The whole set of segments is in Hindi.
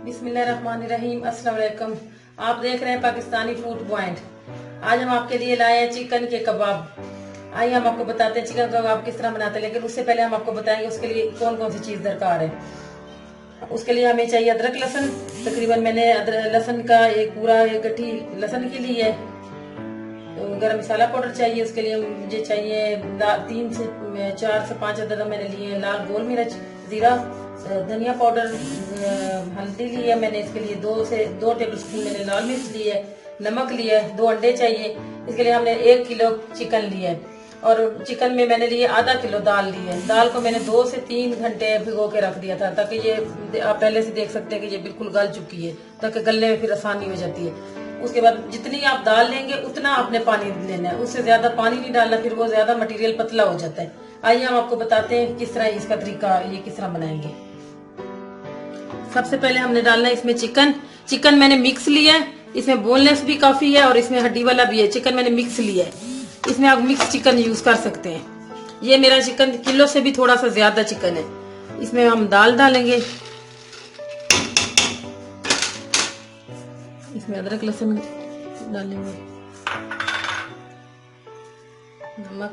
बिस्मिल्लाहिर्रहमानिर्रहीम। अस्सलाम वालेकुम। आप देख रहे हैं पाकिस्तानी फूड पॉइंट। आज हम आपके लिए लाए हैं चिकन के कबाब। आइए हम आपको बताते हैं चिकन कबाब किस तरह बनाते हैं, लेकिन उससे पहले हम आपको बताएंगे उसके लिए कौन कौन सी चीज दरकार है। उसके लिए हमें चाहिए अदरक लहसुन। तकरीबन मैंने लहसुन का एक गट्ठी लहसुन की ली है। गरम मसाला पाउडर चाहिए, उसके लिए मुझे चाहिए 3 से 4 से 5 अदरक मैंने लिए। लाल गोल मिर्च, जीरा, धनिया पाउडर, हल्दी ली है मैंने। इसके लिए 2 टेबल स्पून मैंने लाल मिर्च ली है, नमक लिया है, 2 अंडे चाहिए। इसके लिए हमने 1 किलो चिकन लिया है और चिकन में मैंने लिए आधा किलो दाल ली है। दाल को मैंने 2 से 3 घंटे भिगो के रख दिया था, ताकि ये आप पहले से देख सकते हैं कि ये बिल्कुल गल चुकी है, ताकि गलने में फिर आसानी हो जाती है। उसके बाद जितनी आप दाल लेंगे उतना आपने पानी लेना है, उससे ज्यादा पानी नहीं डालना, फिर वो ज्यादा मटेरियल पतला हो जाता है। आइए हम आपको बताते हैं किस तरह इसका तरीका, ये किस तरह बनाएंगे। सबसे पहले हमने डालना है इसमें चिकन मैंने मिक्स लिया है। इसमें बोनलेस भी काफी है और इसमें हड्डी वाला भी है। चिकन मैंने मिक्स लिया है, इसमें आप मिक्स चिकन यूज कर सकते हैं। ये मेरा चिकन किलो से भी थोड़ा सा ज्यादा चिकन है। इसमें हम दाल डालेंगे, इसमें अदरक लहसुन डालेंगे, नमक,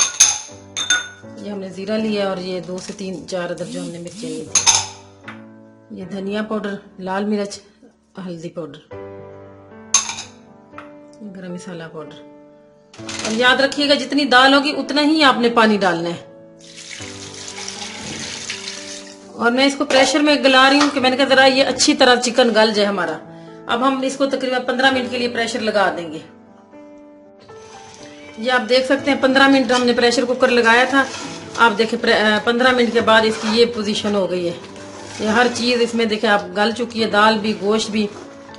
ये हमने जीरा लिया और ये 2 से 4 अदरक जो हमने मिर्चें ली थी। ये धनिया पाउडर, लाल मिर्च, हल्दी पाउडर, गरम मसाला पाउडर। और याद रखिएगा जितनी दाल होगी उतना ही आपने पानी डालना है। और मैं इसको प्रेशर में गला रही हूँ कि मैंने कहा जरा ये अच्छी तरह चिकन गल जाए हमारा। अब हम इसको तकरीबन 15 मिनट के लिए प्रेशर लगा देंगे। ये आप देख सकते हैं 15 मिनट हमने प्रेशर कुकर लगाया था। आप देखें 15 मिनट के बाद इसकी ये पोजीशन हो गई है। ये हर चीज इसमें देखें आप गल चुकी है, दाल भी, गोश्त भी।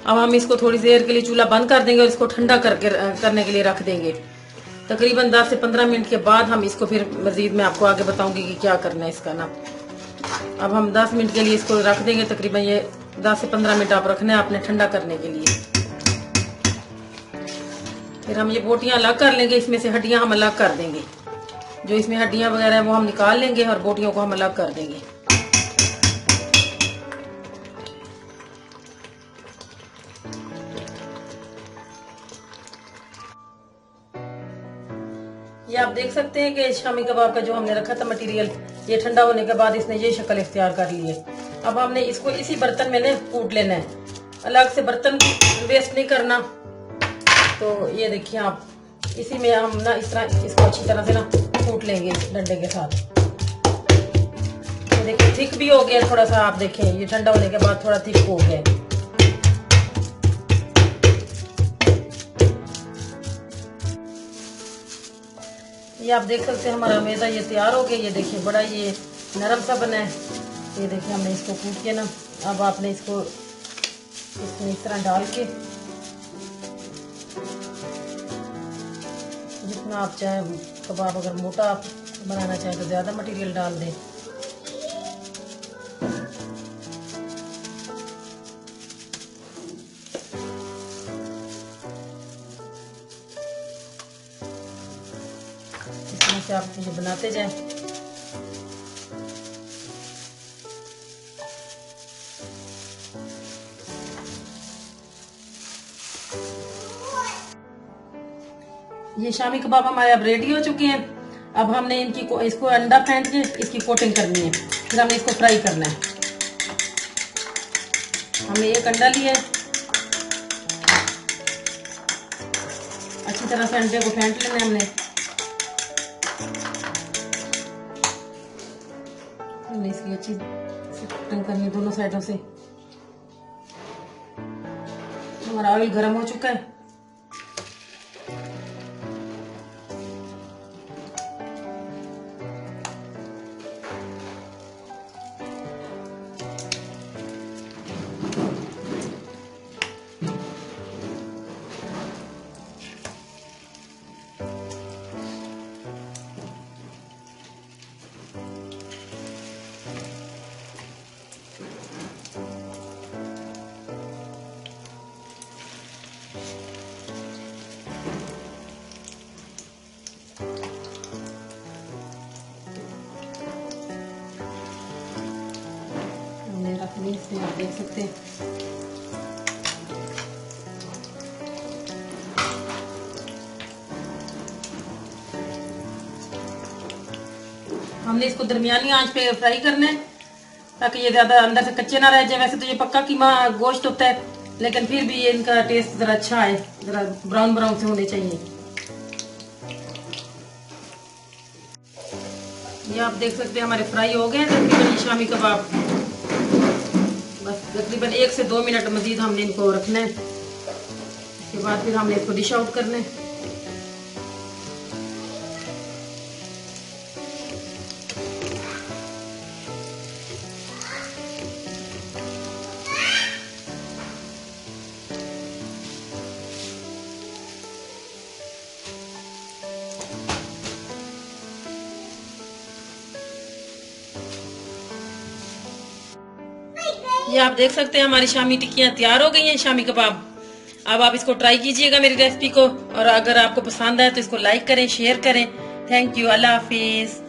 अब हम इसको थोड़ी देर के लिए चूल्हा बंद कर देंगे और इसको ठंडा करने के लिए रख देंगे। तकरीबन 10 से 15 मिनट के बाद हम इसको फिर मजीद मैं आपको आगे बताऊंगी कि क्या करना है इसका ना। अब हम 10 मिनट के लिए इसको रख देंगे। तकरीबन ये 10 से 15 मिनट आप रखना है आपने ठंडा करने के लिए। फिर हम ये बोटियां अलग कर लेंगे, इसमें से हड्डियां हम अलग कर देंगे। जो इसमें हड्डियां वगैरह है वो हम निकाल लेंगे और बोटियों को हम अलग कर देंगे। ये आप देख सकते हैं कि शामी कबाब का जो हमने रखा था मटेरियल, ये ठंडा होने के बाद इसने ये शक्ल इख्तियार कर ली है। अब हमने इसको इसी बर्तन में ने कूट लेना है, अलग से बर्तन वेस्ट नहीं करना। तो ये देखिए आप इसी में हम ना इस तरह इसको अच्छी तरह से ना कूट लेंगे डंडे के साथ। तो देखिए थिक भी हो गया थोड़ा सा, आप देखें ये ठंडा होने के बाद थोड़ा थिक हो गया। ये आप देख सकते हैं हमारा मैदा ये तैयार हो गया। ये देखिए बड़ा ये नरम सा बना है। ये देखिए हमने इसको कूट किया ना। अब आपने इसको इसमें इस तरह डाल के जितना आप चाहे कबाब, अगर मोटा आप बनाना चाहें तो ज्यादा मटेरियल डाल दें। इसमें से आप ये बनाते जाएं। ये शामी कबाब हमारे अब रेडी हो चुके हैं। अब हमने इसको अंडा फेंट के इसकी कोटिंग करनी है, फिर हमने इसको फ्राई करना है। हमने 1 अंडा लिया है, अच्छी तरह से अंडे को फेंट लेना है हमने इसकी अच्छी कोटिंग करनी है दोनों साइडों से। हमारा ऑयल गर्म हो चुका है। इसमें आप देख सकते हैं हमने इसको दरमियानी आंच पे फ्राई करना है ताकि ये ज्यादा अंदर से कच्चे ना रह जाए। वैसे तो ये पक्का कीमा गोश्त होता है, लेकिन फिर भी इनका टेस्ट जरा अच्छा है, जरा ब्राउन ब्राउन से होने चाहिए। ये आप देख सकते हैं हमारे फ्राई हो गए तकरीबन शामी कबाब। बस तकरीबन 1 से 2 मिनट मजीद हमने इनको रखना है, उसके बाद फिर हमने इसको डिश आउट करना है। ये आप देख सकते हैं हमारी शामी टिक्कियां तैयार हो गई हैं, शामी कबाब। अब आप इसको ट्राई कीजिएगा मेरी रेसिपी को, और अगर आपको पसंद आए तो इसको लाइक करें, शेयर करें। Thank you, Allah Hafiz.